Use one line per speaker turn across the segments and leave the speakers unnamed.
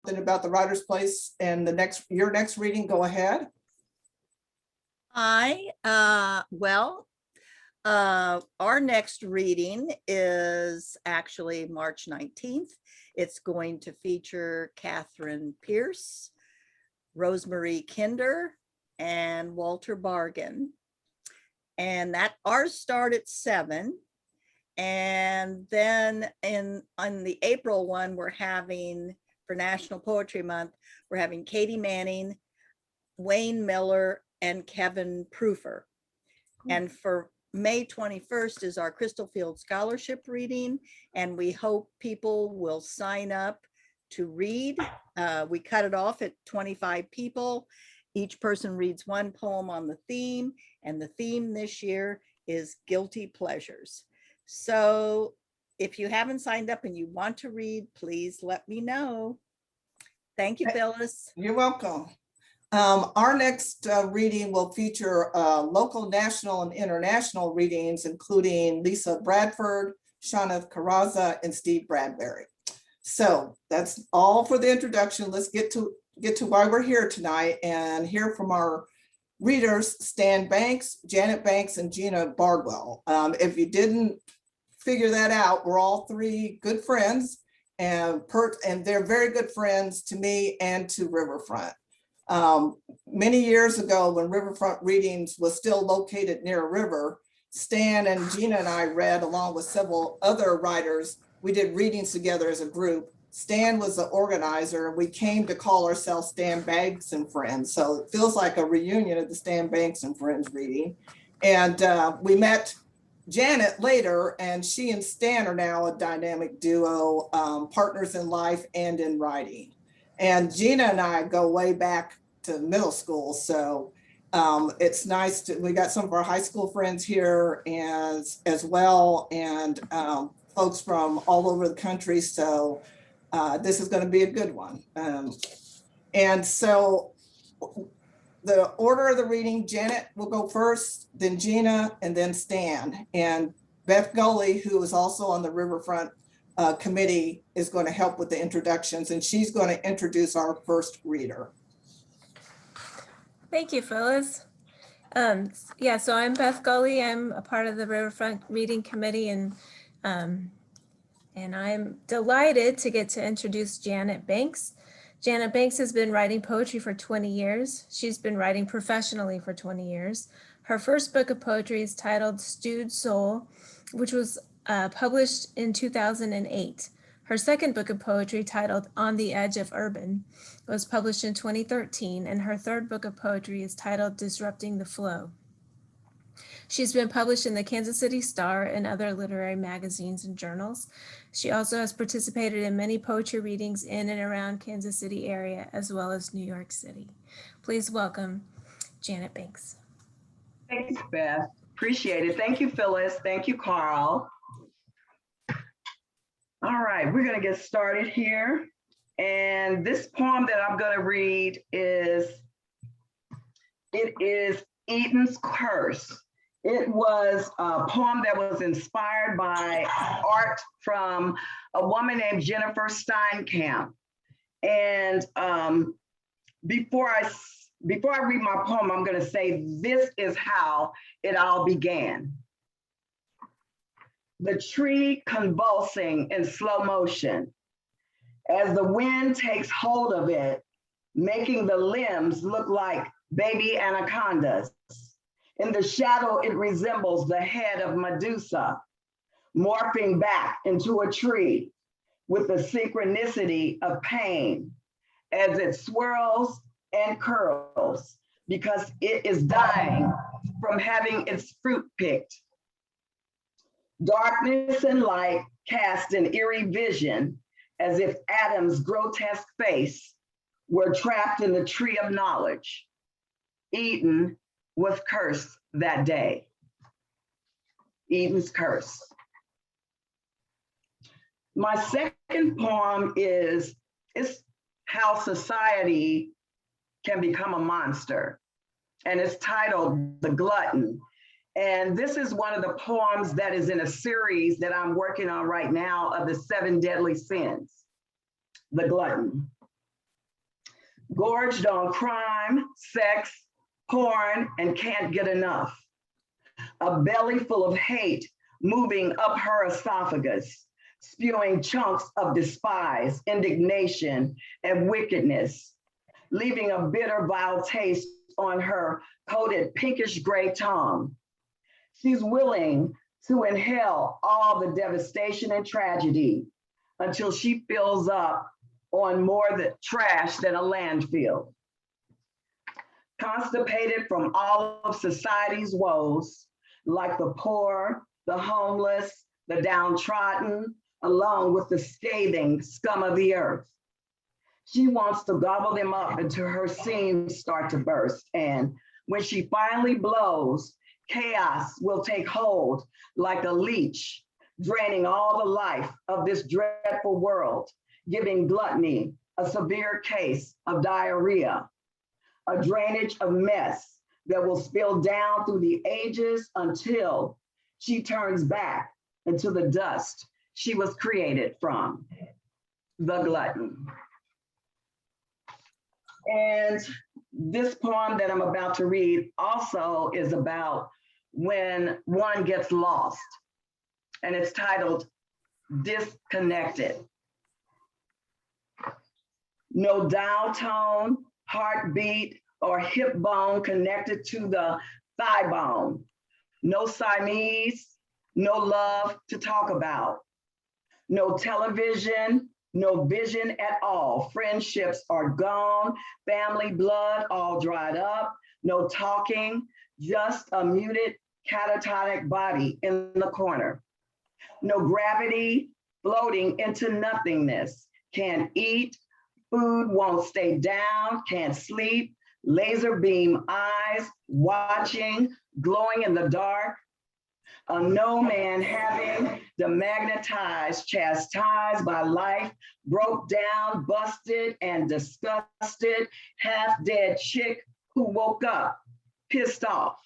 something about the Writer's Place and your next reading, go ahead.
Our next reading is actually March 19th. It's going to feature Catherine Pierce, Rosemary Kinder, and Walter Bargan. And ours start at 7. And then on the April one, we're having, for National Poetry Month, we're having Katie Manning, Wayne Miller, and Kevin Proofer. And for May 21st is our Crystal Field Scholarship reading, and we hope people will sign up to read. We cut it off at 25 people. Each person reads one poem on the theme, and the theme this year is guilty pleasures. So if you haven't signed up and you want to read, please let me know. Thank you, Phyllis.
You're welcome. Our next reading will feature local, national, and international readings, including Lisa Bradford, Shanath Karaza, and Steve Bradbury. So that's all for the introduction. Let's get to why we're here tonight and hear from our readers, Stan Banks, Janet Banks, and Gena Bardwell. If you didn't figure that out, we're all three good friends, and they're very good friends to me and to Riverfront. Many years ago, when Riverfront Readings was still located near a river, Stan and Gena and I read, along with several other writers. We did readings together as a group. Stan was the organizer, and we came to call ourselves Stan Banks and Friends. So it feels like a reunion of the Stan Banks and Friends reading. And we met Janet later, and she and Stan are now a dynamic duo, partners in life and in writing. And Gena and I go way back to middle school. So it's nice we got some of our high school friends here as well, and folks from all over the country. So this is going to be a good one. And so the order of the reading, Janet will go first, then Gena, and then Stan. And Beth Gully, who is also on the Riverfront committee, is going to help with the introductions, and she's going to introduce our first reader.
Thank you, Phyllis. Yeah, so I'm Beth Gully. I'm a part of the Riverfront Reading Committee, and I'm delighted to get to introduce Janet Banks. Janet Banks has been writing poetry for 20 years. She's been writing professionally for 20 years. Her first book of poetry is titled Stewed Soul, which was published in 2008. Her second book of poetry, titled On the Edge of Urban, was published in 2013, and her third book of poetry is titled Disrupting the Flow. She's been published in the Kansas City Star and other literary magazines and journals. She also has participated in many poetry readings in and around Kansas City area, as well as New York City. Please welcome Janet Banks.
Thanks, Beth. Appreciate it. Thank you, Phyllis. Thank you, Carl. All right, we're going to get started here. And this poem that I'm going to read is Eden's Curse. It was a poem that was inspired by art from a woman named Jennifer Steinkamp. And before I read my poem, I'm going to say this is how it all began. The tree convulsing in slow motion as the wind takes hold of it, making the limbs look like baby anacondas. In the shadow, it resembles the head of Medusa, morphing back into a tree with the synchronicity of pain as it swirls and curls because it is dying from having its fruit picked. Darkness and light cast an eerie vision as if Adam's grotesque face were trapped in the tree of knowledge. Eden was cursed that day. Eden's curse. My second poem is how society can become a monster, and it's titled The Glutton. And this is one of the poems that is in a series that I'm working on right now of the 7 deadly sins, The Glutton. gorged on crime, sex, porn, and can't get enough. A belly full of hate moving up her esophagus, spewing chunks of despise, indignation, and wickedness, leaving a bitter, vile taste on her coated pinkish gray tongue. She's willing to inhale all the devastation and tragedy until she fills up on more trash than a landfill. Constipated from all of society's woes, like the poor, the homeless, the downtrodden, along with the scathing scum of the earth. She wants to gobble them up until her seams start to burst. And when she finally blows, chaos will take hold like a leech, draining all the life of this dreadful world, giving gluttony a severe case of diarrhea, a drainage of mess that will spill down through the ages until she turns back into the dust she was created from, the glutton. And this poem that I'm about to read also is about when one gets lost, and it's titled Disconnected. No dial tone, heartbeat, or hip bone connected to the thigh bone. No Siamese, no love to talk about. No television, no vision at all. Friendships are gone, family blood all dried up. No talking, just a muted catatonic body in the corner. No gravity, floating into nothingness. Can't eat, food won't stay down, can't sleep. Laser beam eyes, watching, glowing in the dark. A no man having demagnetized, chastised by life, broke down, busted, and disgusted, half dead chick who woke up, pissed off.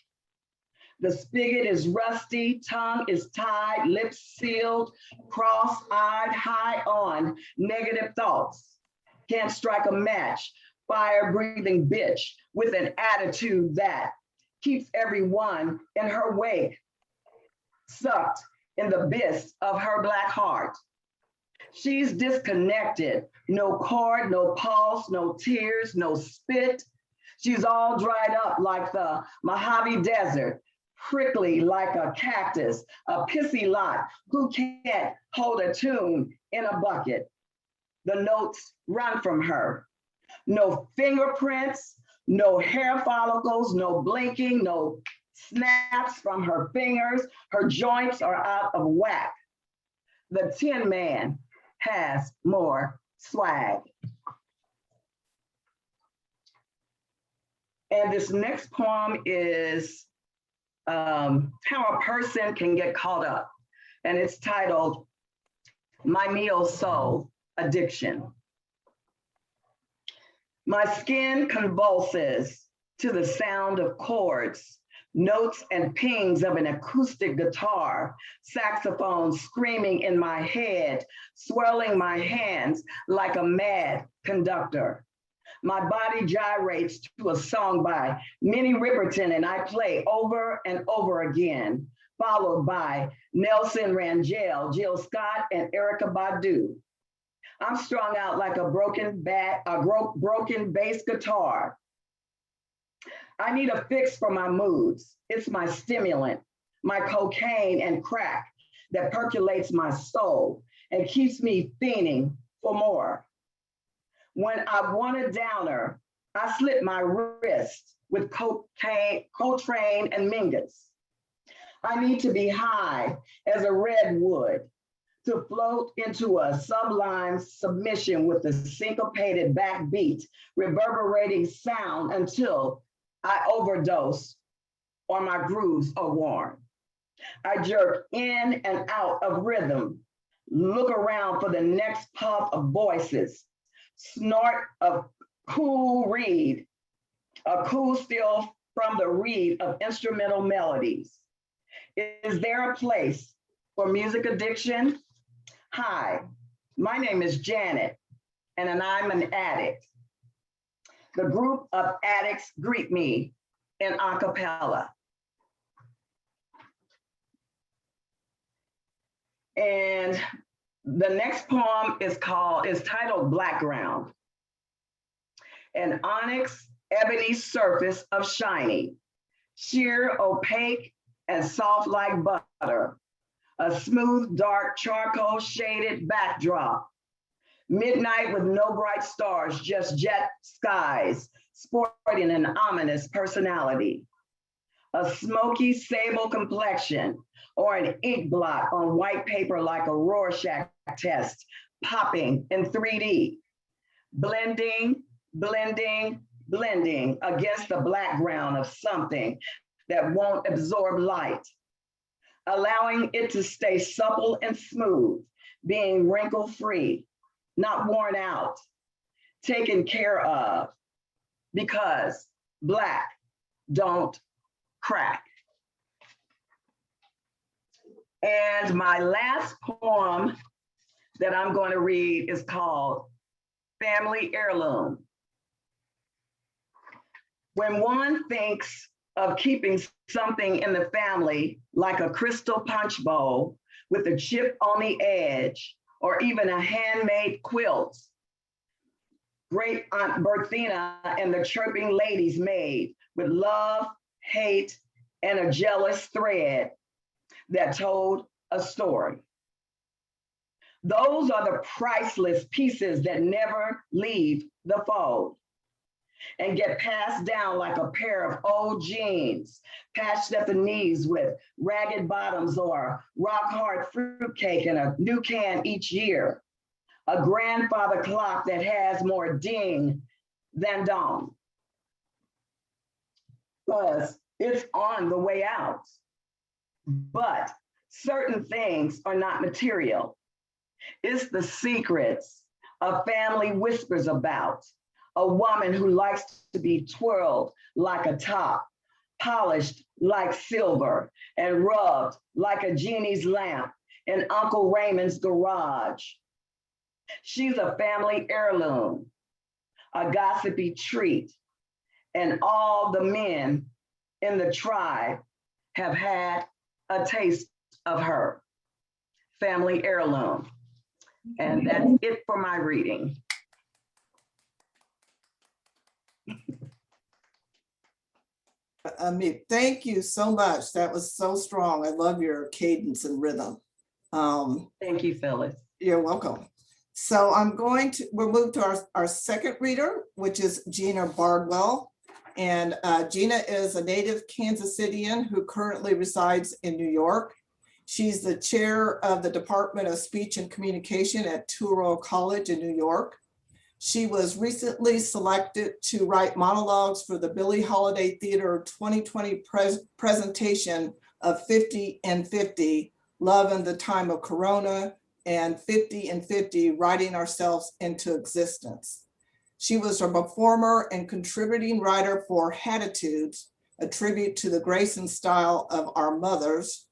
The spigot is rusty, tongue is tied, lips sealed, cross-eyed, high on negative thoughts. Can't strike a match, fire-breathing bitch with an attitude that keeps everyone in her wake, sucked in the abyss of her Black heart. She's disconnected, no cord, no pulse, no tears, no spit. She's all dried up like the Mojave Desert, prickly like a cactus, a pissy lot who can't hold a tune in a bucket. The notes run from her. No fingerprints, no hair follicles, no blinking, no snaps from her fingers. Her joints are out of whack. The Tin Man has more swag. And this next poem is how a person can get caught up. And it's titled, My Neo-Soul Addiction. My skin convulses to the sound of chords, notes and pings of an acoustic guitar, saxophone screaming in my head, swirling my hands like a mad conductor. My body gyrates to a song by Minnie Riperton, and I play over and over again, followed by Nelson Rangel, Jill Scott, and Erykah Badu. I'm strung out like a broken bass guitar. I need a fix for my moods. It's my stimulant, my cocaine and crack that percolates my soul and keeps me fiending for more. When I want a downer, I slit my wrist with Coltrane and Mingus. I need to be high as a redwood to float into a sublime submission with the syncopated backbeat, reverberating sound until I overdose or my grooves are worn. I jerk in and out of rhythm, look around for the next puff of voices, snort of cool reed, a cool still from the reed of instrumental melodies. Is there a place for music addiction? Hi, my name is Janet, and I'm an addict. The group of addicts greet me in a cappella. And the next poem is titled Blackground. An onyx ebony surface of shiny, sheer, opaque, and soft like butter. A smooth, dark, charcoal shaded backdrop. Midnight with no bright stars, just jet skies, sporting an ominous personality. A smoky sable complexion, or an ink blot on white paper like a Rorschach test, popping in 3D. Blending, blending, blending against the background of something that won't absorb light, allowing it to stay supple and smooth, being wrinkle-free, not worn out, taken care of, because Black don't crack. And my last poem that I'm going to read is called Family Heirloom. When one thinks of keeping something in the family, like a crystal punch bowl with a chip on the edge, or even a handmade quilt, Great Aunt Berthina and the chirping ladies made with love, hate, and a jealous thread that told a story. Those are the priceless pieces that never leave the fold and get passed down like a pair of old jeans, patched at the knees with ragged bottoms, or rock-hard fruitcake in a new can each year. A grandfather clock that has more ding than dong, because it's on the way out. But certain things are not material. It's the secrets a family whispers about. A woman who likes to be twirled like a top, polished like silver, and rubbed like a genie's lamp in Uncle Raymond's garage. She's a family heirloom, a gossipy treat, and all the men in the tribe have had a taste of her. Family heirloom. And that's it for my reading.
Thank you so much. That was so strong. I love your cadence and rhythm.
Thank you, Phyllis.
You're welcome. So we'll move to our second reader, which is Gena Bardwell. And Gena is a native Kansas Citian who currently resides in New York. She's the chair of the Department of Speech and Communication at Touro College in New York. She was recently selected to write monologues for the Billie Holiday Theater 2020 presentation of 50 and 50, Love in the Time of Corona, and 50 and 50, Writing Ourselves into Existence. She was a performer and contributing writer for Hatitudes, a tribute to the grace and style of our mothers,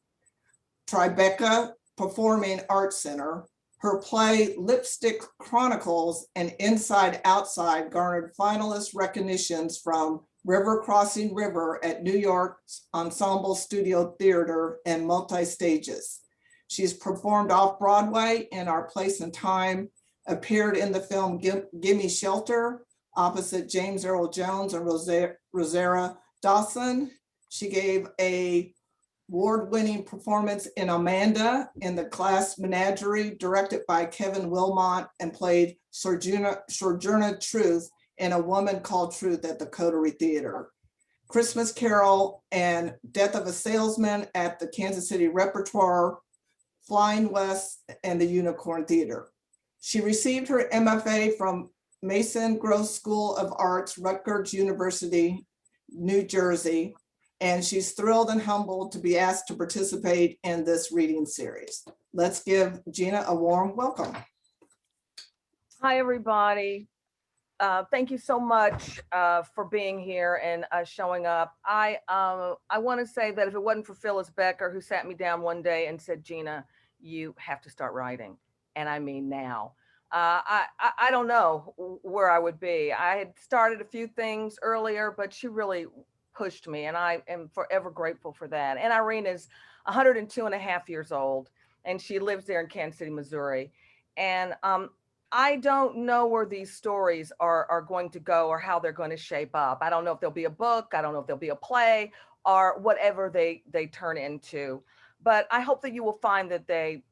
Tribeca Performing Arts Center. Her play Lipstick Chronicles and Inside Outside garnered finalist recognitions from River Crossing River at New York's Ensemble Studio Theater and multi-stages. She's performed off Broadway in Our Place and Time, appeared in the film Gimme Shelter opposite James Earl Jones and Rosario Dawson. She gave a award-winning performance in Amanda in the Class Menagerie, directed by Kevin Wilmot, and played Sojourner Truth in A Woman Called Truth at the Coterie Theater. Christmas Carol and Death of a Salesman at the Kansas City Repertoire, Flying West, and the Unicorn Theater. She received her MFA from Mason Gross School of Arts, Rutgers University, New Jersey, and she's thrilled and humbled to be asked to participate in this reading series. Let's give Gena a warm welcome.
Hi, everybody. Thank you so much for being here and showing up. I want to say that if it wasn't for Phyllis Becker, who sat me down one day and said, Gena, you have to start writing. And I mean now. I don't know where I would be. I had started a few things earlier, but she really pushed me, and I am forever grateful for that. And Irene is 102 and a half years old, and she lives there in Kansas City, Missouri. And I don't know where these stories are going to go or how they're going to shape up. I don't know if there'll be a book. I don't know if there'll be a play or whatever they turn into. But I hope that you will find that they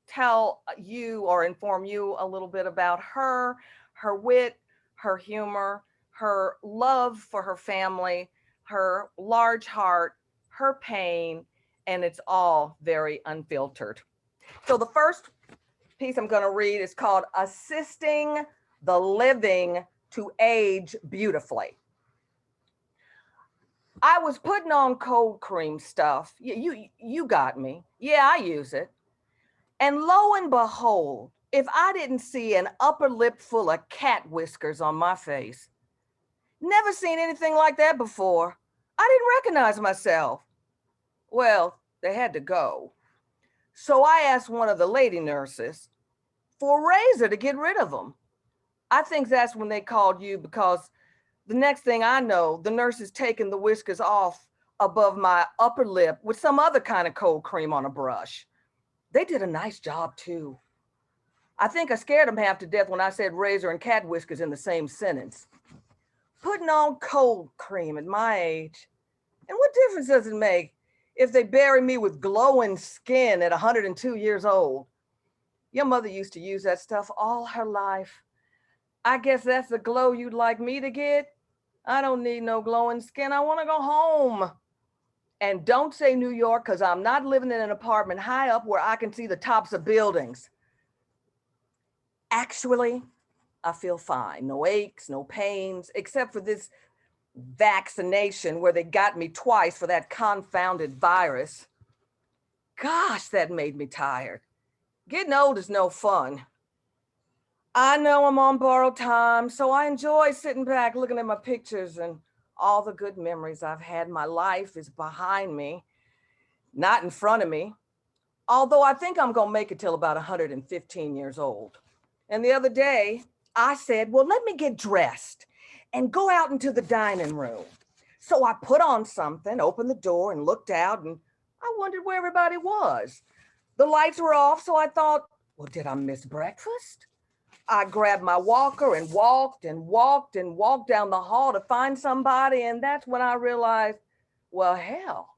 tell you or inform you a little bit about her, her wit, her humor, her love for her family, her large heart, her pain, and it's all very unfiltered. So the first piece I'm going to read is called Assisting the Living to Age Beautifully. I was putting on cold cream stuff. You got me. Yeah, I use it. And lo and behold, if I didn't see an upper lip full of cat whiskers on my face, never seen anything like that before. I didn't recognize myself. Well, they had to go. So I asked one of the lady nurses for a razor to get rid of them. I think that's when they called you, because the next thing I know, the nurse is taking the whiskers off above my upper lip with some other kind of cold cream on a brush. They did a nice job too. I think I scared them half to death when I said razor and cat whiskers in the same sentence. Putting on cold cream at my age. And what difference does it make if they bury me with glowing skin at 102 years old? Your mother used to use that stuff all her life. I guess that's the glow you'd like me to get. I don't need no glowing skin. I want to go home. And don't say New York, because I'm not living in an apartment high up where I can see the tops of buildings. Actually, I feel fine. No aches, no pains, except for this vaccination where they got me twice for that confounded virus. Gosh, that made me tired. Getting old is no fun. I know I'm on borrowed time, so I enjoy sitting back looking at my pictures and all the good memories I've had. My life is behind me, not in front of me. Although I think I'm gonna make it till about 115 years old. And the other day, I said, well, let me get dressed and go out into the dining room. So I put on something, opened the door and looked out, and I wondered where everybody was. The lights were off, so I thought, well, did I miss breakfast? I grabbed my walker and walked and walked and walked down the hall to find somebody. And that's when I realized, well, hell,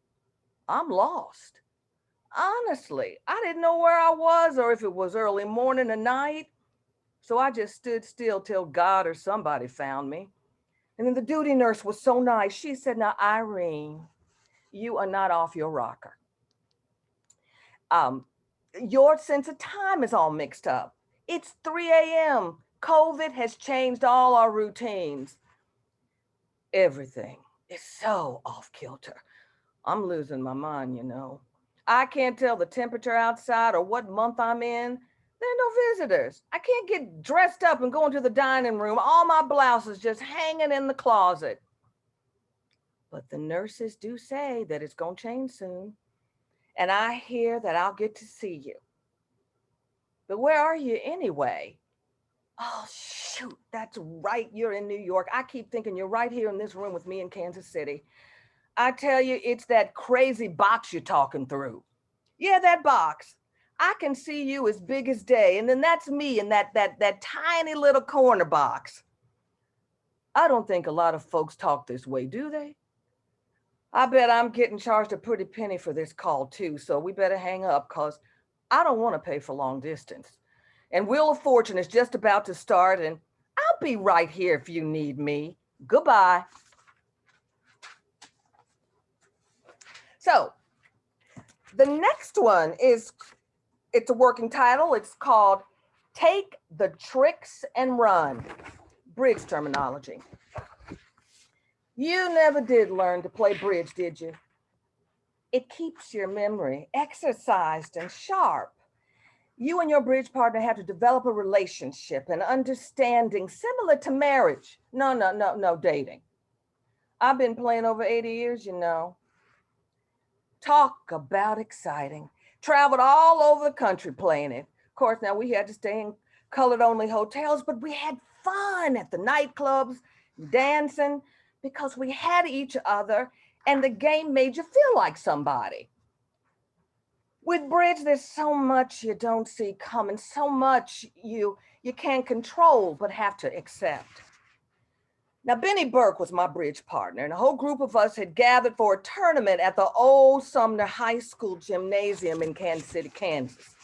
I'm lost. Honestly, I didn't know where I was or if it was early morning or night. So I just stood still till God or somebody found me. And then the duty nurse was so nice. She said, now, Irene, you are not off your rocker. Your sense of time is all mixed up. It's 3 a.m. COVID has changed all our routines. Everything is so off kilter. I'm losing my mind, you know. I can't tell the temperature outside or what month I'm in. There are no visitors. I can't get dressed up and go into the dining room. All my blouses just hanging in the closet. But the nurses do say that it's going to change soon. And I hear that I'll get to see you. But where are you anyway? Oh, shoot, that's right. You're in New York. I keep thinking you're right here in this room with me in Kansas City. I tell you, it's that crazy box you're talking through. Yeah, that box. I can see you as big as day. And then that's me in that tiny little corner box. I don't think a lot of folks talk this way, do they? I bet I'm getting charged a pretty penny for this call too. So we better hang up, because I don't want to pay for long distance. And Wheel of Fortune is just about to start, and I'll be right here if you need me. Goodbye. So the next one it's a working title. It's called Take the Tricks and Run. Bridge terminology. You never did learn to play bridge, did you? It keeps your memory exercised and sharp. You and your bridge partner have to develop a relationship and understanding similar to marriage. No, dating. I've been playing over 80 years, you know. Talk about exciting. Traveled all over the country playing it. Of course, now we had to stay in colored only hotels, but we had fun at the nightclubs, dancing, because we had each other and the game made you feel like somebody. With bridge, there's so much you don't see coming, so much you can't control but have to accept. Now, Benny Burke was my bridge partner, and a whole group of us had gathered for a tournament at the old Sumner High School gymnasium in Kansas City, Kansas.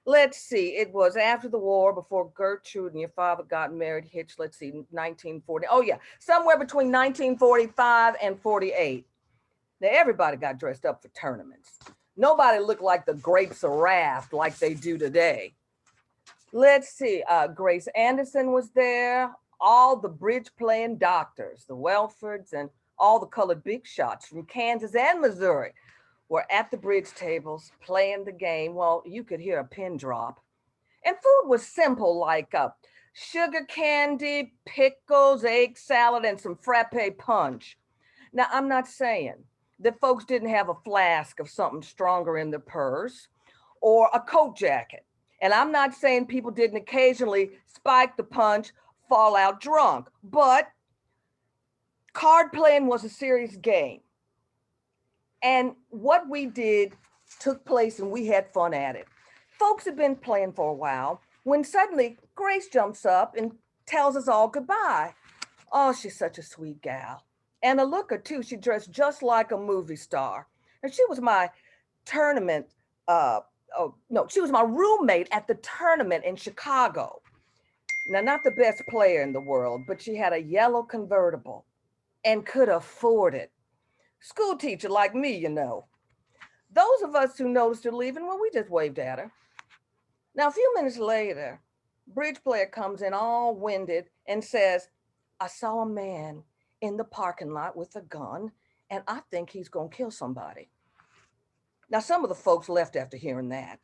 Let's see, it was after the war, before Gertrude and your father got married, hitched, let's see, 1940. Oh yeah, somewhere between 1945 and 48. Now, everybody got dressed up for tournaments. Nobody looked like the grapes of wrath like they do today. Let's see, Grace Anderson was there, all the bridge playing doctors, the Welfords, and all the colored big shots from Kansas and Missouri were at the bridge tables playing the game. Well, you could hear a pin drop. And food was simple, like sugar candy, pickles, egg salad, and some frappe punch. Now, I'm not saying that folks didn't have a flask of something stronger in their purse or a coat jacket. And I'm not saying people didn't occasionally spike the punch, fall out drunk, but card playing was a serious game. And what we did took place and we had fun at it. Folks had been playing for a while when suddenly Grace jumps up and tells us all goodbye. Oh, she's such a sweet gal. And a looker too, she dressed just like a movie star. And she was my tournament, she was my roommate at the tournament in Chicago. Now, not the best player in the world, but she had a yellow convertible and could afford it. School teacher like me, you know. Those of us who noticed her leaving, well, we just waved at her. Now, a few minutes later, bridge player comes in all winded and says, I saw a man in the parking lot with a gun, and I think he's gonna kill somebody. Now, some of the folks left after hearing that,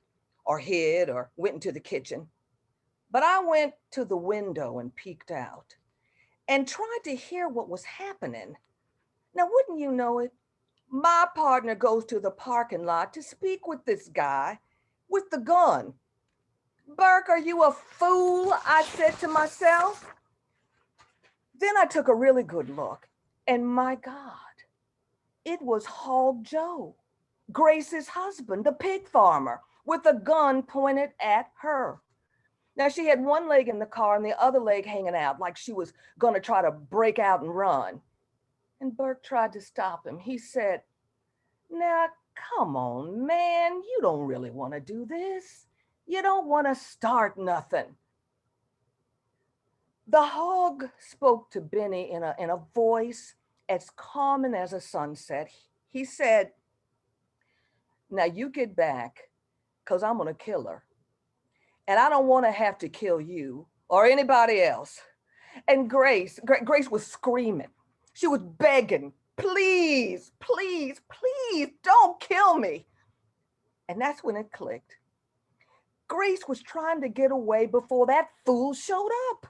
or hid, or went into the kitchen. But I went to the window and peeked out and tried to hear what was happening. Now, wouldn't you know it? My partner goes to the parking lot to speak with this guy with the gun. Burke, are you a fool? I said to myself. Then I took a really good look, and my God, it was Hog Joe, Grace's husband, the pig farmer, with a gun pointed at her. Now, she had one leg in the car and the other leg hanging out like she was gonna try to break out and run. And Burke tried to stop him. He said, now, come on, man, you don't really wanna do this. You don't wanna start nothing. The hog spoke to Benny in a voice as calm as a sunset. He said, now you get back, because I'm gonna kill her. And I don't want to have to kill you or anybody else. And Grace was screaming. She was begging, please, please, please don't kill me. And that's when it clicked. Grace was trying to get away before that fool showed up.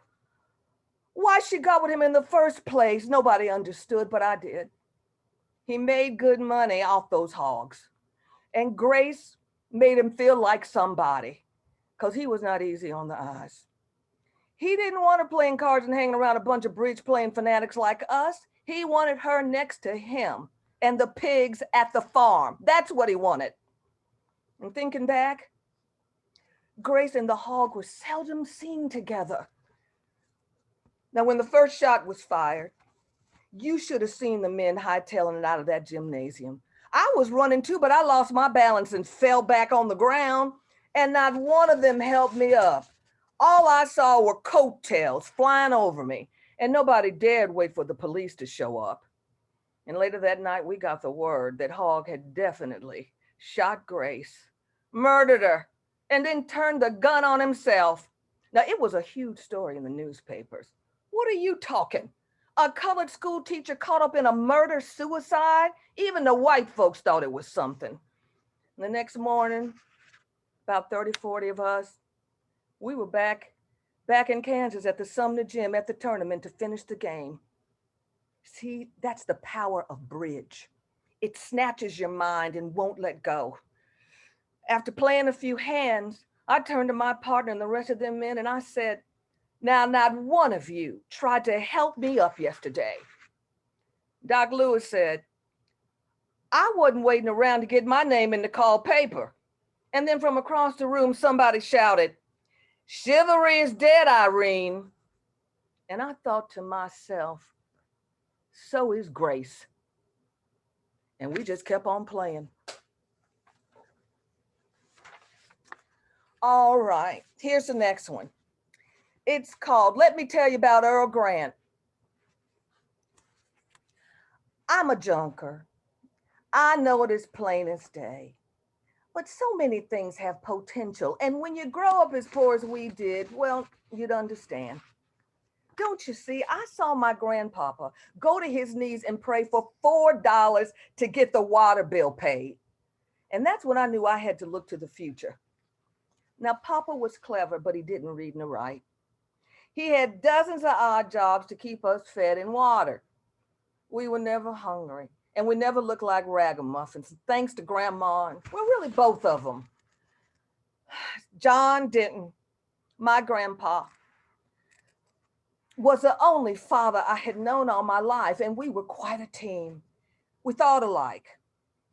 Why she got with him in the first place, nobody understood, but I did. He made good money off those hogs. And Grace made him feel like somebody, because he was not easy on the eyes. He didn't want her playing cards and hanging around a bunch of bridge playing fanatics like us. He wanted her next to him and the pigs at the farm. That's what he wanted. And thinking back, Grace and the hog were seldom seen together. Now, when the first shot was fired, you should have seen the men hightailing it out of that gymnasium. I was running too, but I lost my balance and fell back on the ground, and not one of them helped me up. All I saw were coattails flying over me, and nobody dared wait for the police to show up. And later that night, we got the word that Hogg had definitely shot Grace, murdered her, and then turned the gun on himself. Now, it was a huge story in the newspapers. What are you talking? A colored school teacher caught up in a murder-suicide? Even the white folks thought it was something. And the next morning, about 30, 40 of us, we were back in Kansas at the Sumner Gym at the tournament to finish the game. See, that's the power of bridge. It snatches your mind and won't let go. After playing a few hands, I turned to my partner and the rest of them men and I said, now, not one of you tried to help me up yesterday. Doc Lewis said, I wasn't waiting around to get my name in the call paper. And then from across the room, somebody shouted, chivalry is dead, Irene. And I thought to myself, so is grace. And we just kept on playing. All right, here's the next one. It's called, Let Me Tell You About Earl Grant. I'm a junker. I know it is plain as day. But so many things have potential. And when you grow up as poor as we did, well, you'd understand. Don't you see, I saw my grandpapa go to his knees and pray for $4 to get the water bill paid. And that's when I knew I had to look to the future. Now, Papa was clever, but he didn't read nor write. He had dozens of odd jobs to keep us fed and watered. We were never hungry, and we never looked like ragamuffins, thanks to Grandma, and well, really both of them. John Denton, my grandpa, was the only father I had known all my life, and we were quite a team. We thought alike.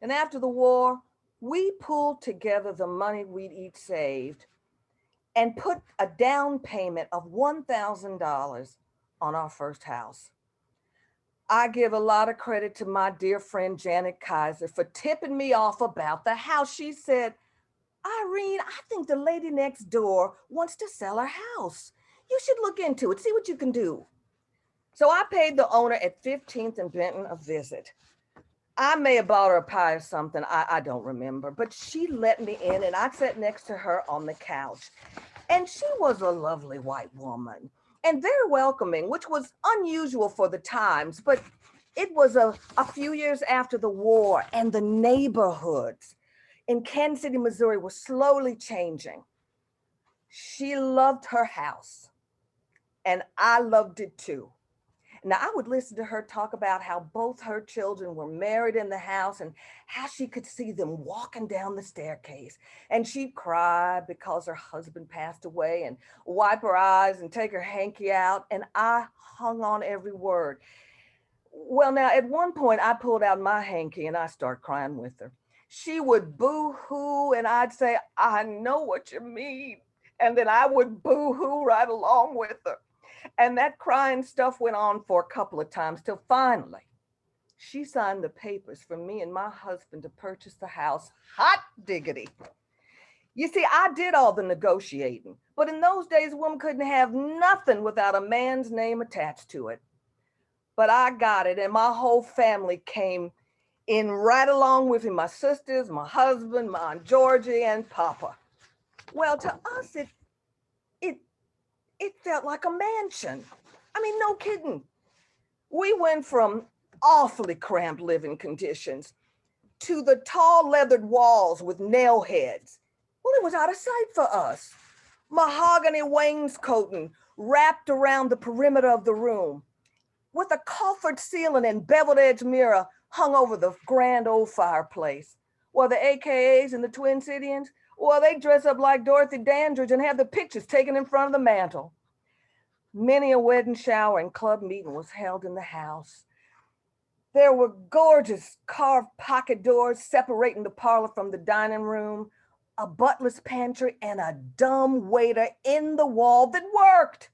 And after the war, we pulled together the money we'd each saved and put a down payment of $1,000 on our first house. I give a lot of credit to my dear friend Janet Kaiser for tipping me off about the house. She said, Irene, I think the lady next door wants to sell her house. You should look into it, see what you can do. So I paid the owner at 15th and Benton a visit. I may have bought her a pie or something, I don't remember, but she let me in and I sat next to her on the couch. And she was a lovely white woman and very welcoming, which was unusual for the times, but it was a few years after the war and the neighborhoods in Kansas City, Missouri were slowly changing. She loved her house and I loved it too. Now, I would listen to her talk about how both her children were married in the house and how she could see them walking down the staircase. And she'd cry because her husband passed away and wipe her eyes and take her hanky out. And I hung on every word. Well, now, at one point, I pulled out my hanky and I started crying with her. She would boo-hoo and I'd say, I know what you mean. And then I would boo-hoo right along with her. And that crying stuff went on for a couple of times till finally she signed the papers for me and my husband to purchase the house. Hot diggity. You see, I did all the negotiating, but in those days, a woman couldn't have nothing without a man's name attached to it. But I got it, and my whole family came in right along with me, my sisters, my husband, my Aunt Georgie, and Papa. Well, to us, it felt like a mansion. I mean, no kidding. We went from awfully cramped living conditions to the tall leathered walls with nail heads. Well, it was out of sight for us. Mahogany wainscoting wrapped around the perimeter of the room with a coffered ceiling and beveled edge mirror hung over the grand old fireplace. Well, the AKAs and the Twin Cityans, well, they dress up like Dorothy Dandridge and have the pictures taken in front of the mantle. Many a wedding shower and club meeting was held in the house. There were gorgeous carved pocket doors separating the parlor from the dining room, a butler's pantry, and a dumb waiter in the wall that worked.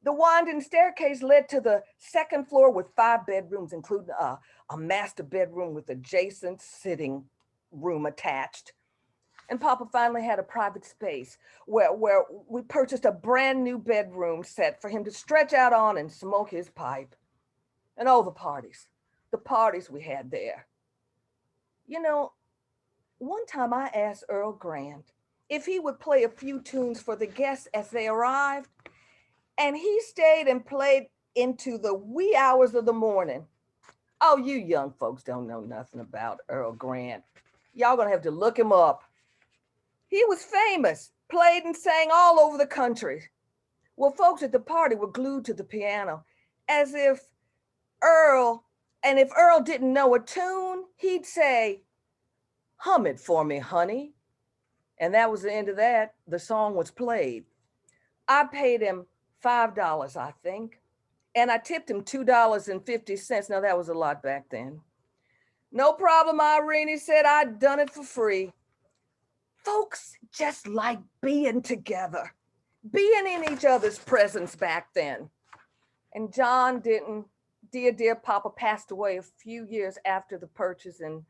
The winding staircase led to the second floor with 5 bedrooms, including a master bedroom with adjacent sitting room attached. And Papa finally had a private space where we purchased a brand new bedroom set for him to stretch out on and smoke his pipe. And oh, the parties we had there. You know, one time I asked Earl Grant if he would play a few tunes for the guests as they arrived, and he stayed and played into the wee hours of the morning. Oh, you young folks don't know nothing about Earl Grant. Y'all gonna have to look him up. He was famous, played and sang all over the country. Well, folks at the party were glued to the piano as if Earl didn't know a tune, he'd say, hum it for me, honey. And that was the end of that. The song was played. I paid him $5, I think, and I tipped him $2.50. Now that was a lot back then. No problem, Irene, he said, I'd done it for free. Folks just like being together, being in each other's presence back then. And John didn't. Dear Papa passed away a few years after the purchase in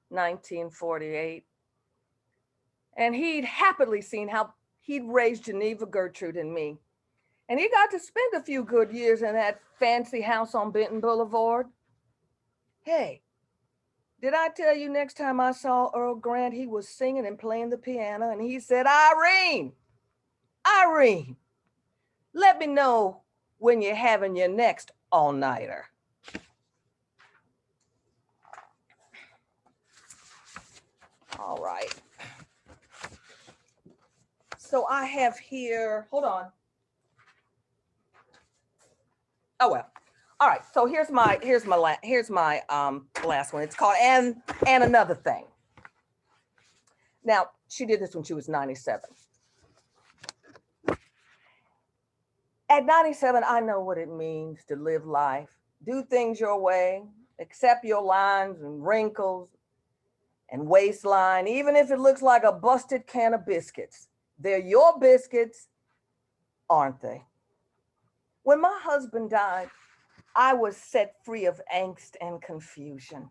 1948. And he'd happily seen how he'd raised Geneva, Gertrude, and me. And he got to spend a few good years in that fancy house on Benton Boulevard. Hey, did I tell you next time I saw Earl Grant, he was singing and playing the piano, and he said, Irene, let me know when you're having your next all-nighter. All right. So I have here, hold on. Oh, well. All right, so here's my last one. It's called And Another Thing. Now, she did this when she was 97. At 97, I know what it means to live life, do things your way, accept your lines and wrinkles and waistline, even if it looks like a busted can of biscuits. They're your biscuits, aren't they? When my husband died, I was set free of angst and confusion.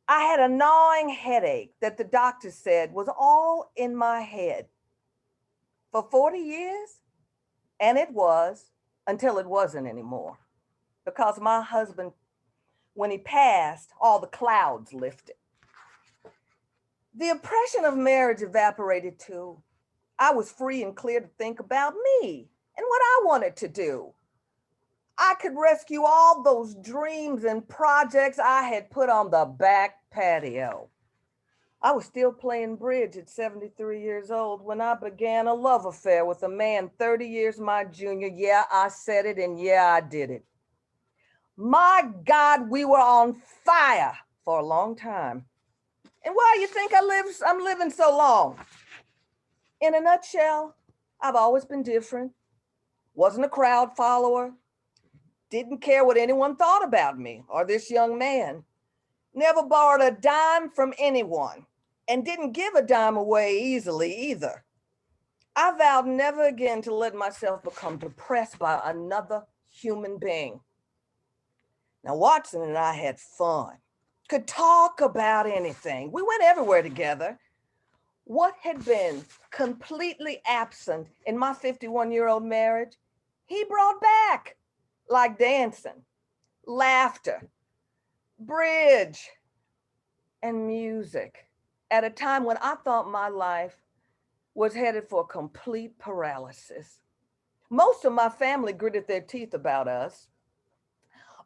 I had a gnawing headache that the doctor said was all in my head for 40 years, and it was until it wasn't anymore. Because my husband, when he passed, all the clouds lifted. The oppression of marriage evaporated too. I was free and clear to think about me and what I wanted to do. I could rescue all those dreams and projects I had put on the back patio. I was still playing bridge at 73 years old when I began a love affair with a man 30 years my junior. Yeah, I said it, and yeah, I did it. My God, we were on fire for a long time. And why do you think I'm living so long? In a nutshell, I've always been different. Wasn't a crowd follower. Didn't care what anyone thought about me or this young man. Never borrowed a dime from anyone and didn't give a dime away easily either. I vowed never again to let myself become depressed by another human being. Now, Watson and I had fun, could talk about anything. We went everywhere together. What had been completely absent in my 51-year-old marriage, he brought back, like dancing, laughter, bridge, and music at a time when I thought my life was headed for complete paralysis. Most of my family gritted their teeth about us,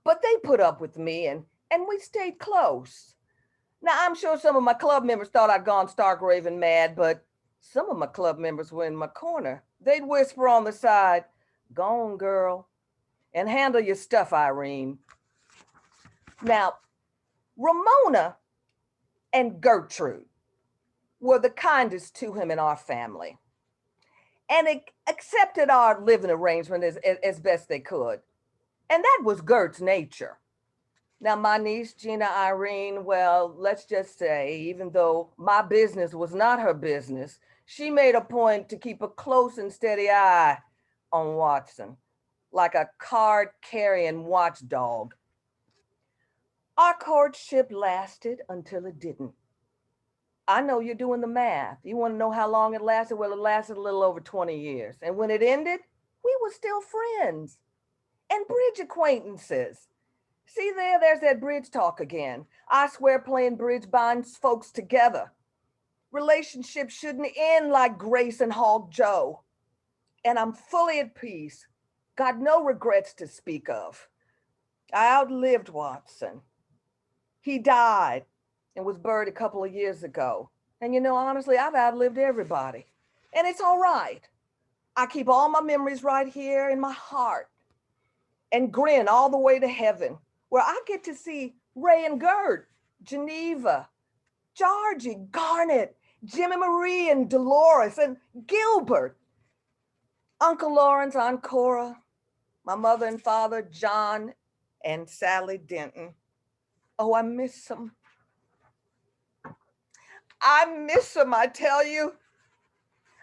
but they put up with me and we stayed close. Now, I'm sure some of my club members thought I'd gone stark raving mad, but some of my club members were in my corner. They'd whisper on the side, "Go on, girl, and handle your stuff, Irene." Now, Ramona and Gertrude were the kindest to him in our family and accepted our living arrangement as best they could. And that was Gert's nature. Now, my niece, Gena Irene, well, let's just say, even though my business was not her business, she made a point to keep a close and steady eye on Watson, like a card-carrying watchdog. Our courtship lasted until it didn't. I know you're doing the math. You want to know how long it lasted? Well, it lasted a little over 20 years. And when it ended, we were still friends and bridge acquaintances. See there's that bridge talk again. I swear playing bridge binds folks together. Relationships shouldn't end like Grace and Hog Joe. And I'm fully at peace. Got no regrets to speak of. I outlived Watson. He died and was buried a couple of years ago. And you know, honestly, I've outlived everybody. And it's all right. I keep all my memories right here in my heart and grin all the way to heaven, where I get to see Ray and Gert, Geneva, Georgie, Garnet, Jimmy Marie and Dolores and Gilbert, Uncle Lawrence, Aunt Cora, my mother and father, John and Sally Denton. Oh, I miss them. I miss them, I tell you.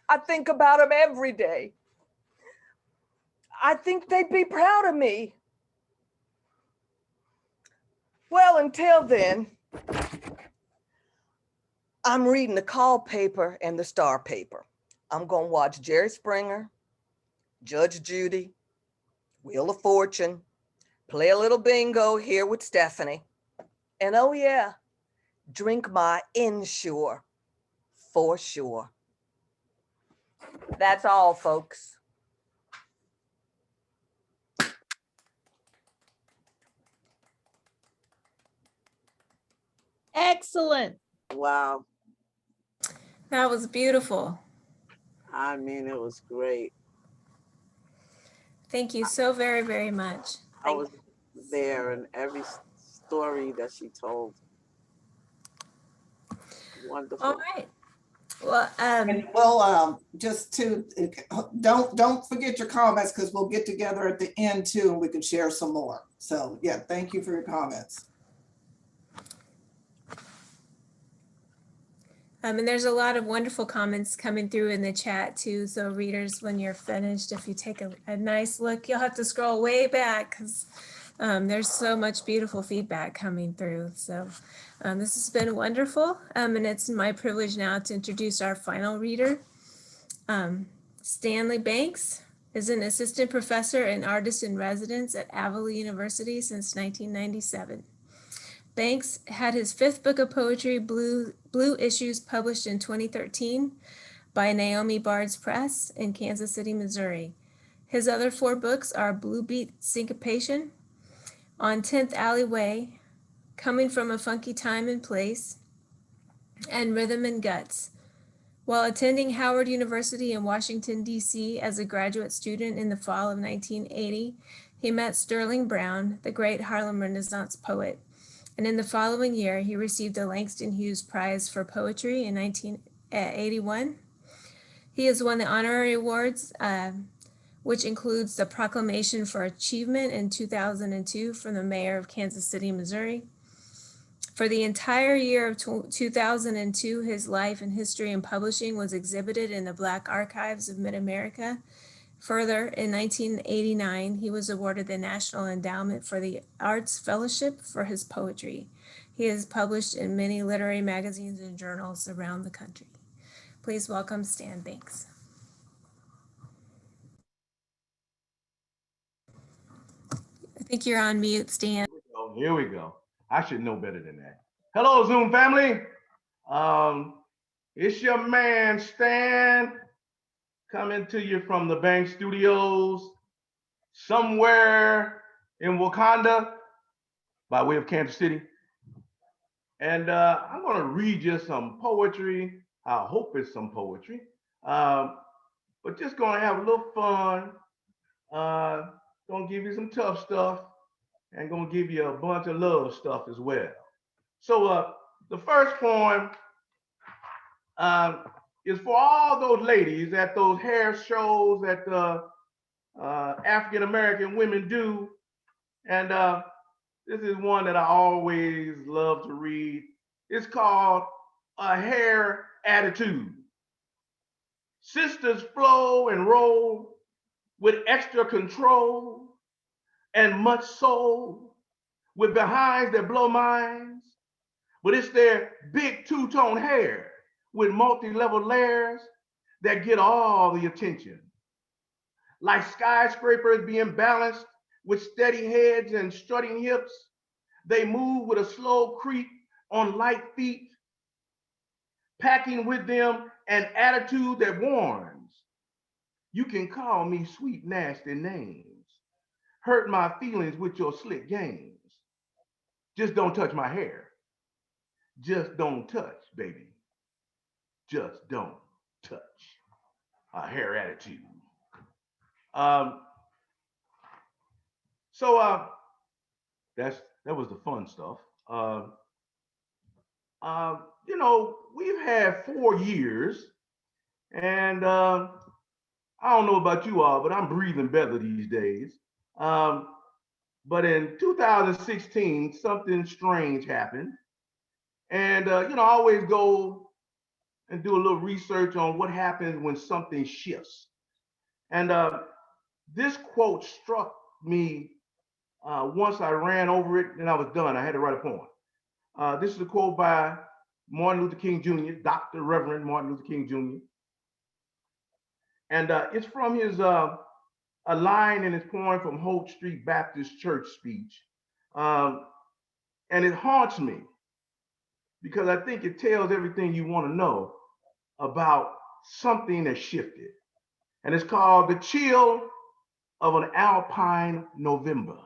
I think about them every day. I think they'd be proud of me. Well, until then, I'm reading the Call paper and the Star paper. I'm gonna watch Jerry Springer, Judge Judy, Wheel of Fortune, play a little bingo here with Stephanie. And oh yeah, drink my Ensure for sure. That's all, folks.
Excellent.
Wow.
That was beautiful.
I mean, it was great.
Thank you so very, very much.
I was there in every story that she told. Wonderful.
All right. Well,
And we'll just to don't forget your comments, because we'll get together at the end too and we can share some more. So yeah, thank you for your comments.
and there's a lot of wonderful comments coming through in the chat too. So readers, when you're finished, if you take a nice look, you'll have to scroll way back because there's so much beautiful feedback coming through. So this has been wonderful. And it's my privilege now to introduce our final reader. Stanley Banks is an assistant professor and artist in residence at Avila University since 1997. Banks had his fifth book of poetry, Blue Issues, published in 2013 by Naomi Bard's Press in Kansas City, Missouri. His other four books are Blue Beat Syncopation, On 10th Alleyway, Coming from a Funky Time and Place, and Rhythm and Guts. While attending Howard University in Washington, D.C. as a graduate student in the fall of 1980, he met Sterling Brown, the great Harlem Renaissance poet. And in the following year, he received the Langston Hughes Prize for Poetry in 1981. He has won the honorary awards, which includes the Proclamation for Achievement in 2002 from the mayor of Kansas City, Missouri. For the entire year of 2002, his life and history in publishing was exhibited in the Black Archives of Mid-America. Further, in 1989, he was awarded the National Endowment for the Arts Fellowship for his poetry. He is published in many literary magazines and journals around the country. Please welcome Stan Banks. I think you're on mute, Stan.
Here we go. I should know better than that. Hello, Zoom family. It's your man, Stan, coming to you from the Bank Studios, somewhere in Wakanda, by way of Kansas City. And I'm gonna read you some poetry. I hope it's some poetry, but just gonna have a little fun. Gonna give you some tough stuff and gonna give you a bunch of love stuff as well. So the first poem is for all those ladies at those hair shows that African-American women do. And this is one that I always love to read. It's called A Hair Attitude. Sisters flow and roll with extra control and much soul, with behinds that blow minds, but it's their big two-tone hair with multi-level layers that get all the attention. Like skyscrapers being balanced with steady heads and strutting hips, they move with a slow creep on light feet, packing with them an attitude that warns. You can call me sweet, nasty names, hurt my feelings with your slick games. Just don't touch my hair. Just don't touch, baby. Just don't touch. A hair attitude. That was the fun stuff. you know, we've had 4 years, and I don't know about you all, but I'm breathing better these days. But in 2016, something strange happened. And, you know, I always go and do a little research on what happens when something shifts. And this quote struck me once I ran over it and I was done. I had to write a poem. This is a quote by Martin Luther King Jr., Dr. Reverend Martin Luther King Jr. And it's from his, a line in his poem from Holt Street Baptist Church speech. And it haunts me because I think it tells everything you want to know about something that shifted. And it's called The Chill of an Alpine November.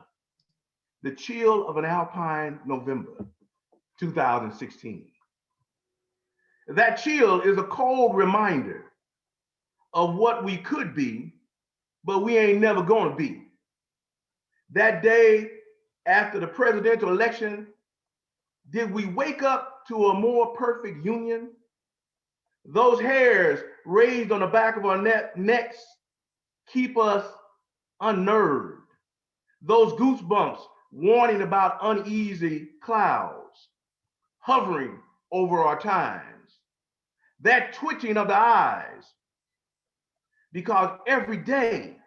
The Chill of an Alpine November, 2016. That chill is a cold reminder of what we could be, but we ain't never gonna be. That day after the presidential election, did we wake up to a more perfect union? Those hairs raised on the back of our necks keep us unnerved. Those goosebumps warning about uneasy clouds hovering over our times. That twitching of the eyes, because every day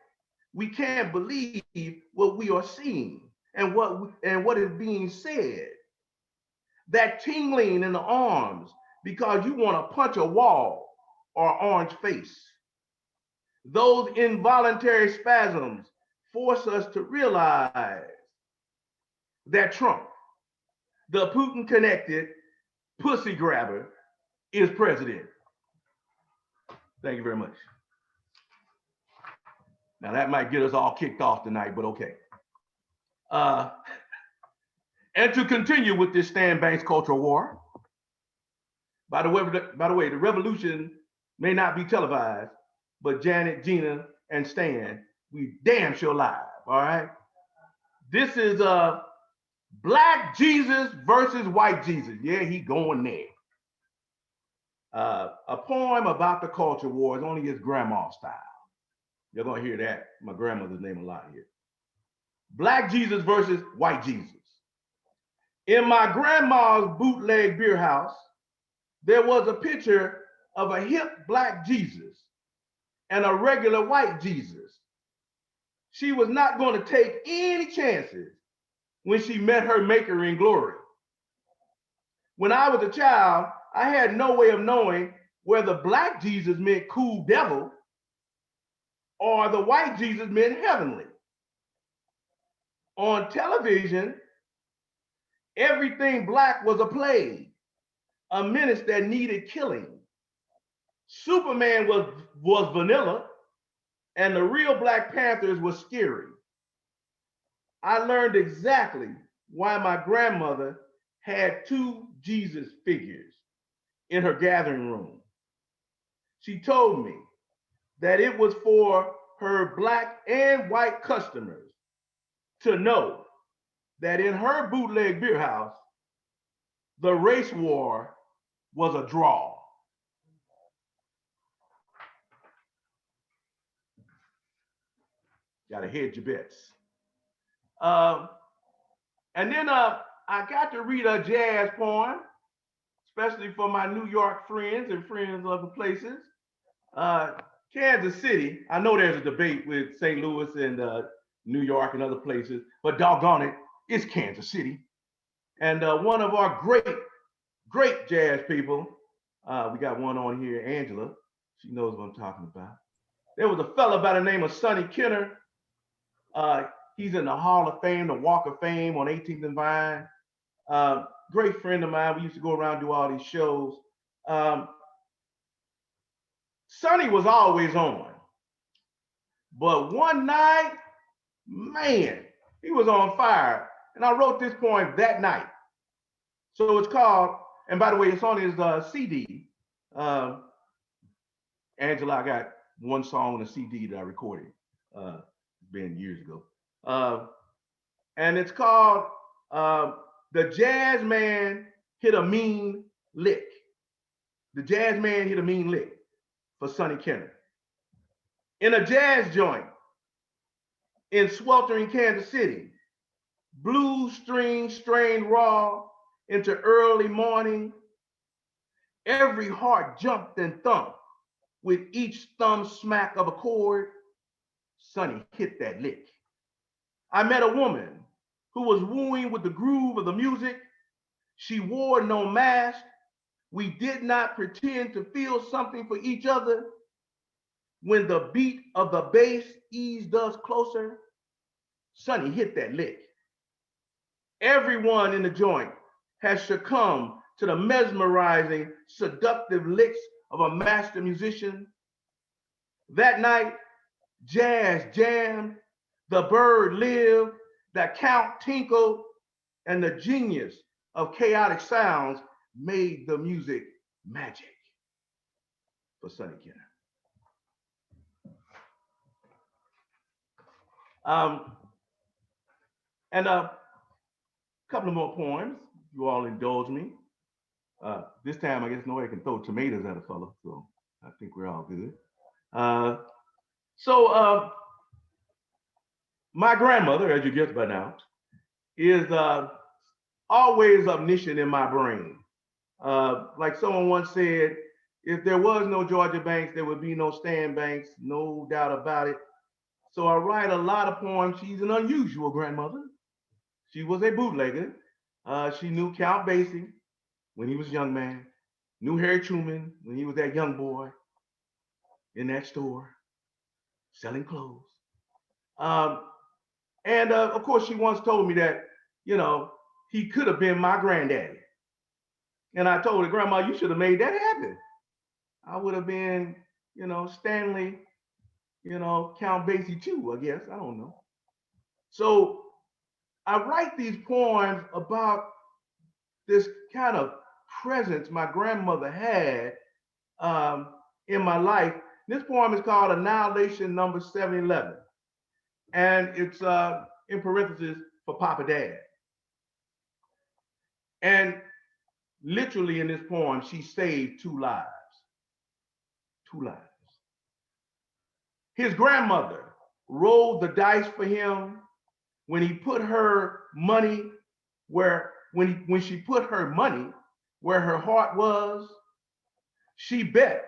we can't believe what we are seeing and what is being said. That tingling in the arms because you want to punch a wall or orange face. Those involuntary spasms force us to realize that Trump, the Putin-connected pussy grabber, is president. Thank you very much. Now that might get us all kicked off tonight, but okay. And to continue with this Stan Banks cultural war, by the way, the revolution may not be televised, but Janet, Gena, and Stan, we damn sure live, all right? This is Black Jesus versus White Jesus. Yeah, he going there. A poem about the culture war is only his grandma style. You're gonna hear that, my grandmother's name a lot here. Black Jesus versus White Jesus. In my grandma's bootleg beer house, there was a picture of a hip Black Jesus and a regular white Jesus. She was not going to take any chances when she met her maker in glory. When I was a child, I had no way of knowing whether Black Jesus meant cool devil or the white Jesus meant heavenly. On television, everything Black was a plague, a menace that needed killing. Superman was vanilla, and the real Black Panthers were scary. I learned exactly why my grandmother had 2 Jesus figures in her gathering room. She told me that it was for her Black and white customers to know that in her bootleg beer house, the race war was a draw. Gotta hedge your bets. And then I got to read a jazz poem, especially for my New York friends and friends of other places. Kansas City, I know there's a debate with St. Louis and New York and other places, but doggone it, it's Kansas City. And one of our great jazz people, we got one on here, Angela, she knows what I'm talking about. There was a fella by the name of Sonny Kenner. He's in the Hall of Fame, the Walk of Fame on 18th and Vine. Great friend of mine. We used to go around and do all these shows. Sonny was always on. But one night, man, he was on fire. And I wrote this poem that night. So it's called, and by the way, it's on his CD. Angela, I got one song on a CD that I recorded. It's been years ago. And it's called The Jazz Man Hit a Mean Lick. the jazz man hit a mean lick for Sonny Kenner. In a jazz joint in sweltering Kansas City, blues strings strained raw into early morning. Every heart jumped and thumped with each thumb smack of a chord. Sonny hit that lick. I met a woman who was wooing with the groove of the music. She wore no mask. We did not pretend to feel something for each other. When the beat of the bass eased us closer, Sonny hit that lick. Everyone in the joint has succumbed to the mesmerizing, seductive licks of a master musician. That night, jazz jammed, the bird lived, the count tinkled, and the genius of chaotic sounds made the music magic for Sonny Kenner. And a couple of more poems, you all indulge me. This time, I guess nobody can throw tomatoes at a fella, so I think we're all good. My grandmother, as you guessed by now, is always omniscient in my brain. Like someone once said, if there was no Georgia Banks, there would be no Stan Banks, no doubt about it. So I write a lot of poems. She's an unusual grandmother. She was a bootlegger. She knew Count Basie when he was a young man, knew Harry Truman when he was that young boy in that store selling clothes. And of course, she once told me that, you know, he could have been my granddaddy. And I told her, Grandma, you should have made that happen. I would have been, you know, Stanley, you know, Count Basie too, I guess, I don't know. So I write these poems about this kind of presence my grandmother had in my life. This poem is called Annihilation number 711. And it's in parentheses for Papa Dad. And literally in this poem, she saved 2 lives. 2 lives. His grandmother rolled the dice for him when he put her money where, when she put her money where her heart was. She bet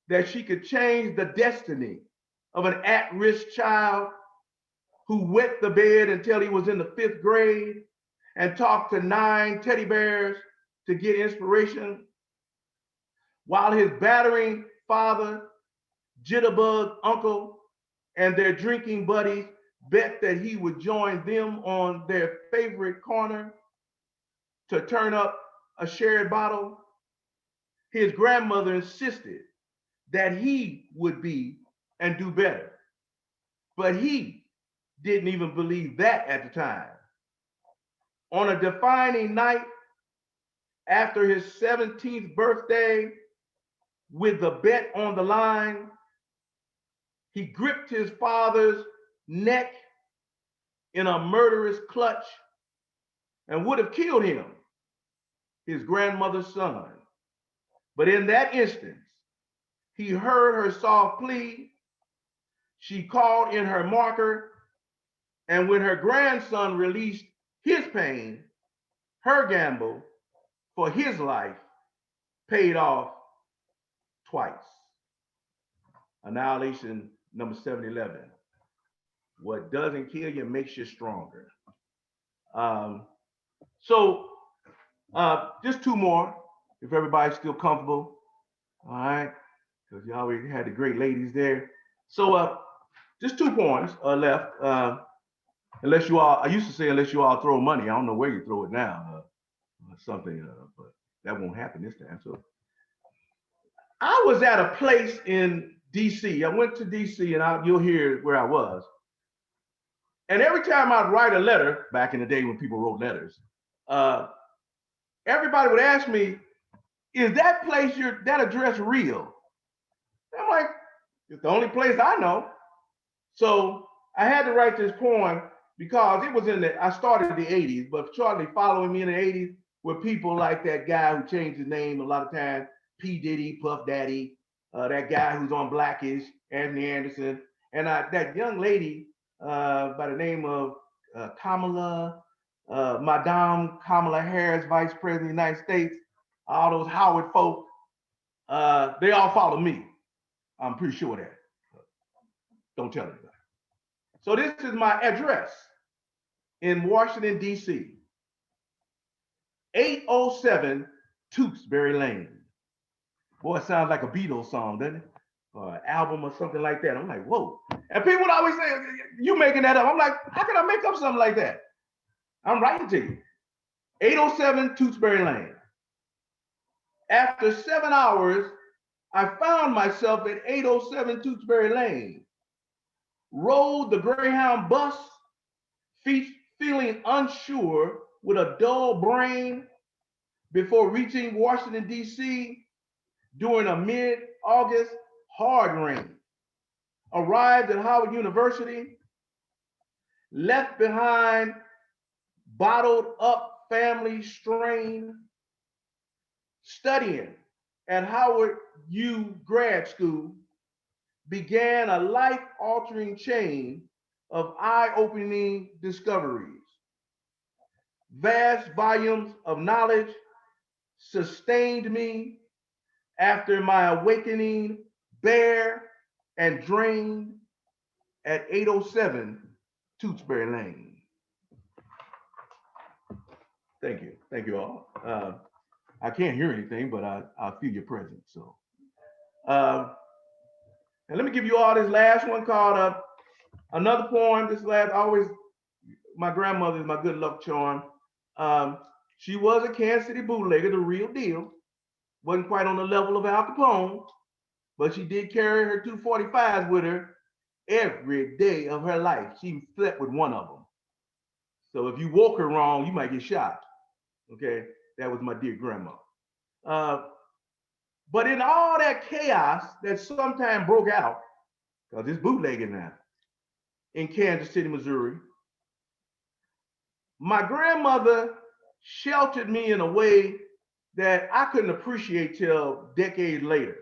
that she could change the destiny of an at-risk child who wet the bed until he was in the 5th grade and talked to 9 teddy bears to get inspiration, while his battering father, jitterbug uncle, and their drinking buddies bet that he would join them on their favorite corner to turn up a shared bottle. His grandmother insisted that he would be and do better, but he didn't even believe that at the time. On a defining night after his 17th birthday, with the bet on the line, he gripped his father's neck in a murderous clutch and would have killed him, his grandmother's son. But in that instance, he heard her soft plea. She called in her marker, and when her grandson released his pain, her gamble for his life paid off twice. Annihilation number 711. What doesn't kill you makes you stronger. Just 2 more, if everybody's still comfortable. All right, because you already had the great ladies there. So just 2 poems left. Unless you all, I used to say, unless you all throw money. I don't know where you throw it now, something, but that won't happen this time. So I was at a place in DC. I went to DC, and you'll hear where I was. And every time I'd write a letter, back in the day when people wrote letters, everybody would ask me, is that place, that address real? And I'm like, it's the only place I know. So I had to write this poem because it was I started in the 80s, but shortly following me in the 80s were people like that guy who changed his name a lot of times, P. Diddy, Puff Daddy, that guy who's on Blackish, Anthony Anderson, and that young lady by the name of Kamala, Madame Kamala Harris, Vice President of the United States, all those Howard folk, they all follow me. I'm pretty sure of that. Don't tell anybody. So this is my address in Washington, D.C. 807 Tewksbury Lane. Boy, it sounds like a Beatles song, doesn't it? Or an album or something like that. I'm like, whoa. And people would always say, you making that up. I'm like, how can I make up something like that? I'm writing to you. 807 Tewksbury Lane. After 7 hours, I found myself at 807 Tewksbury Lane. Rode the Greyhound bus, feeling unsure with a dull brain before reaching Washington, D.C. during a mid-August hard rain. Arrived at Howard University, left behind bottled up family strain, studying at Howard U grad school, began a life-altering chain of eye-opening discoveries. Vast volumes of knowledge sustained me after my awakening, bare and drained at 807 Tewksbury Lane. Thank you. Thank you all. I can't hear anything, but I feel your presence. So, and let me give you all this last one called another poem. This last, always, my grandmother is my good luck charm. She was a Kansas City bootlegger, the real deal. Wasn't quite on the level of Al Capone, but she did carry her 245s with her every day of her life. She slept with one of them. So if you woke her wrong, you might get shot. Okay, that was my dear grandma. But in all that chaos that sometimes broke out, because it's bootlegging now, in Kansas City, Missouri, my grandmother sheltered me in a way that I couldn't appreciate till decades later.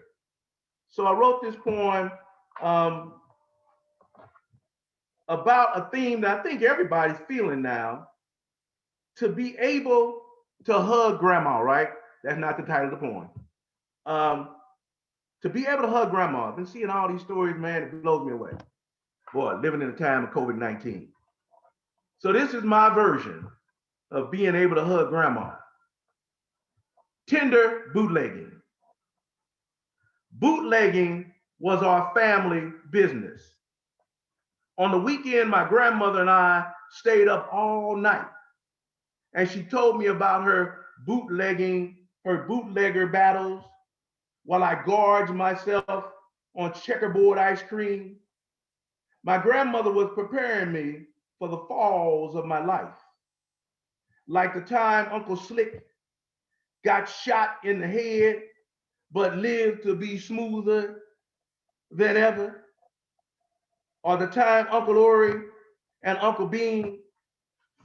So I wrote this poem about a theme that I think everybody's feeling now, to be able to hug grandma, right? That's not the title of the poem. To be able to hug grandma. I've been seeing all these stories, man, it blows me away. Boy, living in a time of COVID-19. So this is my version of being able to hug grandma. Tender bootlegging. Bootlegging was our family business. On the weekend, my grandmother and I stayed up all night, and she told me about her bootlegger battles, while I gorged myself on checkerboard ice cream. My grandmother was preparing me for the falls of my life. Like the time Uncle Slick got shot in the head, but lived to be smoother than ever. Or the time Uncle Ori and Uncle Bean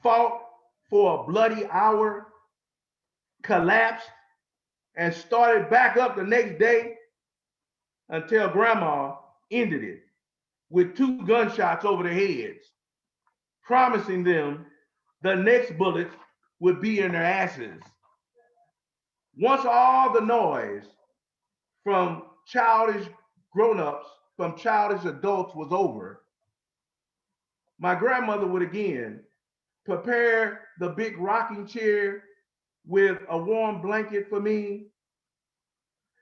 fought for a bloody hour, collapsed, and started back up the next day until grandma ended it with 2 gunshots over their heads, promising them the next bullet would be in their asses. Once all the noise from childish grown-ups, from childish adults was over, my grandmother would again prepare the big rocking chair with a warm blanket for me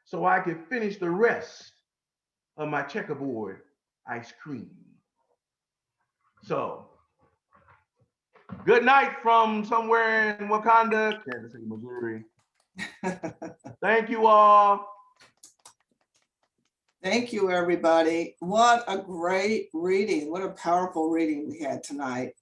so I could finish the rest of my checkerboard ice cream. So, good night from somewhere in Wakanda, Kansas City, Missouri. Thank you all.
Thank you, everybody. What a great reading. What a powerful reading we had tonight.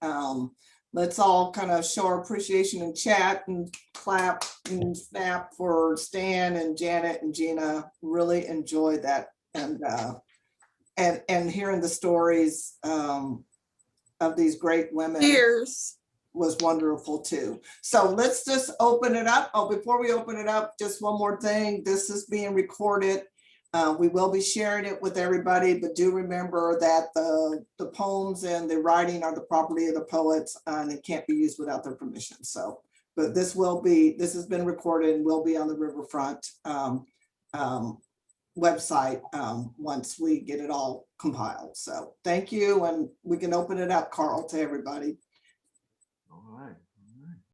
Let's all kind of show our appreciation and chat and clap and snap for Stan and Janet and Gena. Really enjoyed that, and hearing the stories of these great women.
Cheers.
was wonderful too. So let's just open it up. Oh, before we open it up, just one more thing. This is being recorded. We will be sharing it with everybody, but do remember that the poems and the writing are the property of the poets, and it can't be used without their permission. So, but this has been recorded and will be on the Riverfront website once we get it all compiled. So thank you, and we can open it up, Carl, to everybody.
All right.